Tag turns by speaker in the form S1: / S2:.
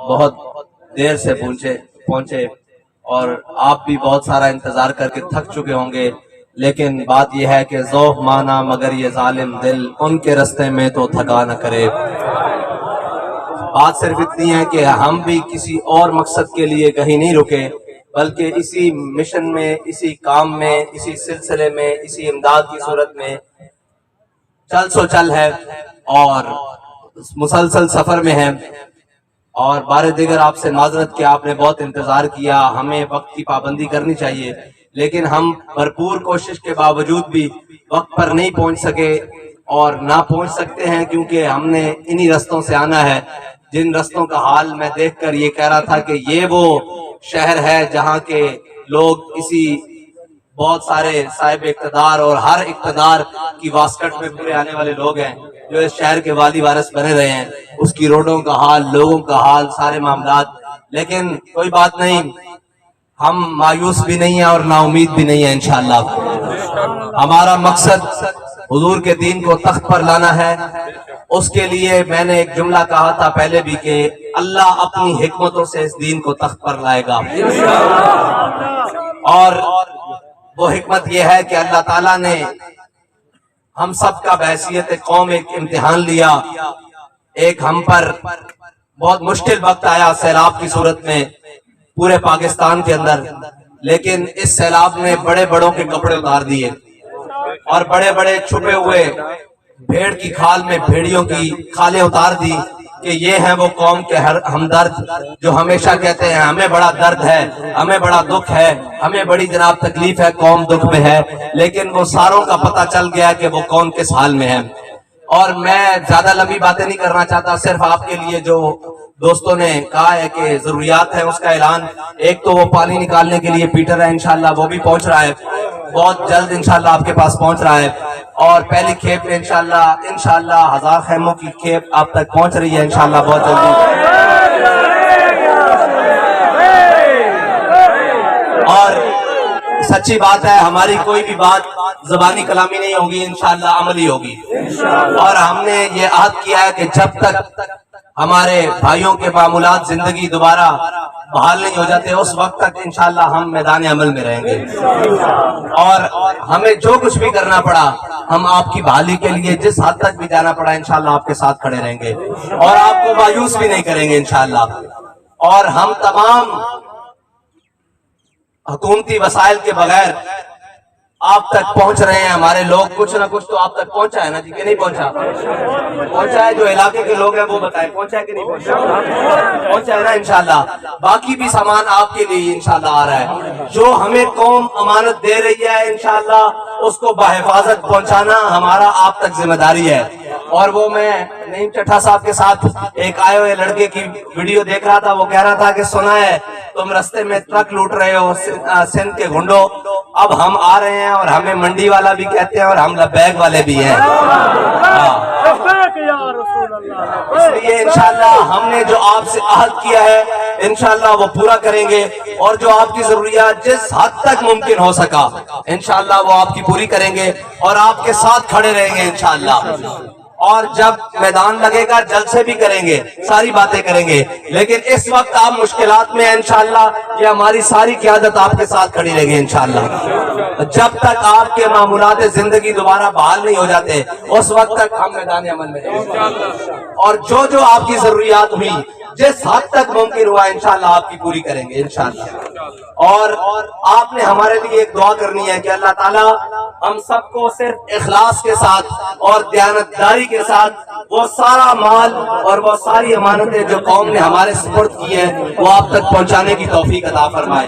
S1: بہت دیر سے پہنچے اور آپ بھی بہت سارا انتظار کر کے تھک چکے ہوں گے، لیکن بات یہ ہے کہ ذوق مانا مگر یہ ظالم دل ان کے رستے میں تو تھکا نہ کرے۔ بات صرف اتنی ہے کہ ہم بھی کسی اور مقصد کے لیے کہیں نہیں رکے، بلکہ اسی مشن میں، اسی کام میں، اسی سلسلے میں، اسی امداد کی صورت میں چل سو چل ہے اور مسلسل سفر میں ہے۔ اور بار دیگر آپ سے معذرت کہ آپ نے بہت انتظار کیا، ہمیں وقت کی پابندی کرنی چاہیے، لیکن ہم بھرپور کوشش کے باوجود بھی وقت پر نہیں پہنچ سکے اور نہ پہنچ سکتے ہیں، کیونکہ ہم نے انہی رستوں سے آنا ہے جن رستوں کا حال میں دیکھ کر یہ کہہ رہا تھا کہ یہ وہ شہر ہے جہاں کے لوگ اسی بہت سارے صاحب اقتدار اور ہر اقتدار کی واسکٹ میں پورے آنے والے لوگ ہیں جو اس شہر کے والی وارث بنے رہے ہیں، اس کی روڈوں کا حال، لوگوں کا حال، سارے معاملات۔ لیکن کوئی بات نہیں، ہم مایوس بھی نہیں ہیں اور نا امید بھی نہیں ہیں انشاءاللہ۔ ہمارا مقصد حضور کے دین کو تخت پر لانا ہے۔ اس کے لیے میں نے ایک جملہ کہا تھا پہلے بھی کہ اللہ اپنی حکمتوں سے اس دین کو تخت پر لائے گا، اور وہ حکمت یہ ہے کہ اللہ تعالیٰ نے ہم سب کا بحیثیت قوم ایک امتحان لیا۔ ایک ہم پر بہت مشکل وقت آیا سیلاب کی صورت میں پورے پاکستان کے اندر، لیکن اس سیلاب نے بڑے بڑوں کے کپڑے اتار دیے اور بڑے بڑے چھپے ہوئے بھیڑ کی کھال میں بھیڑیوں کی کھالیں اتار دی کہ یہ ہیں وہ قوم کے ہمدرد جو ہمیشہ کہتے ہیں ہمیں بڑا درد ہے، ہمیں بڑا دکھ ہے، ہمیں بڑی جناب تکلیف ہے، قوم دکھ میں ہے، لیکن وہ ساروں کا پتہ چل گیا کہ وہ کون کس حال میں ہے۔ اور میں زیادہ لمبی باتیں نہیں کرنا چاہتا، صرف آپ کے لیے جو دوستوں نے کہا ہے کہ ضروریات ہے اس کا اعلان۔ ایک تو وہ پانی نکالنے کے لیے پیٹر ہے، انشاءاللہ وہ بھی پہنچ رہا ہے، بہت جلد انشاءاللہ آپ کے پاس پہنچ رہا ہے، اور پہلی کھیپ میں انشاءاللہ 1000 خیموں کی کھیپ آپ تک پہنچ رہی ہے انشاءاللہ بہت جلدی۔ اور سچی بات ہے، ہماری کوئی بھی بات زبانی کلامی نہیں ہوگی، انشاءاللہ عملی ہوگی، اور ہم نے یہ عہد کیا ہے کہ جب تک ہمارے بھائیوں کے معمولات زندگی دوبارہ بحال نہیں ہو جاتے اس وقت تک انشاءاللہ ہم میدان عمل میں رہیں گے، اور ہمیں جو کچھ بھی کرنا پڑا ہم آپ کی بحالی کے لیے جس حد تک بھی جانا پڑا انشاءاللہ آپ کے ساتھ کھڑے رہیں گے اور آپ کو مایوس بھی نہیں کریں گے انشاءاللہ۔ اور ہم تمام حکومتی وسائل کے بغیر آپ تک پہنچ رہے ہیں، ہمارے لوگ کچھ نہ کچھ تو آپ تک پہنچا ہے نا جی، کہ نہیں پہنچا؟ پہنچا ہے، جو علاقے کے لوگ ہیں وہ بتائیں پہنچا ہے کہ نہیں پہنچا؟ پہنچا ہے نا انشاءاللہ۔ باقی بھی سامان آپ کے لیے انشاءاللہ آ رہا ہے، جو ہمیں قوم امانت دے رہی ہے انشاءاللہ اس کو بحفاظت پہنچانا ہمارا آپ تک ذمہ داری ہے۔ اور وہ میں نعیم چٹھا صاحب کے ساتھ ایک آئے ہوئے لڑکے کی ویڈیو دیکھ رہا تھا، وہ کہہ رہا تھا کہ سنا ہے تم رستے میں ٹرک لوٹ رہے ہو سندھ کے گھنڈوں، اب ہم آ رہے ہیں اور ہمیں منڈی والا بھی کہتے ہیں اور ہم لبیک والے بھی ہیں، اس لیے انشاءاللہ ہم نے جو آپ سے عہد کیا ہے انشاءاللہ وہ پورا کریں گے، اور جو آپ کی ضروریات جس حد تک ممکن ہو سکا انشاءاللہ وہ آپ کی پوری کریں گے اور آپ کے ساتھ کھڑے رہیں گے انشاءاللہ۔ اور جب میدان لگے گا جلسے بھی کریں گے، ساری باتیں کریں گے، لیکن اس وقت آپ مشکلات میں ہیں انشاءاللہ، یہ ہماری ساری قیادت آپ کے ساتھ کھڑی رہے گی انشاءاللہ۔ جب تک آپ کے معمولات زندگی دوبارہ بحال نہیں ہو جاتے اس وقت تک ہم میدان عمل میں رہیں گے، اور جو آپ کی ضروریات ہوئی جس حد تک ممکن ہوا انشاءاللہ آپ کی پوری کریں گے انشاءاللہ۔ اور آپ نے ہمارے لیے ایک دعا کرنی ہے کہ اللہ تعالیٰ ہم سب کو صرف اخلاص کے ساتھ اور دیانتداری کے ساتھ وہ سارا مال اور وہ ساری امانتیں جو قوم نے ہمارے سپرد کی ہیں وہ آپ تک پہنچانے کی توفیق عطا فرمائے۔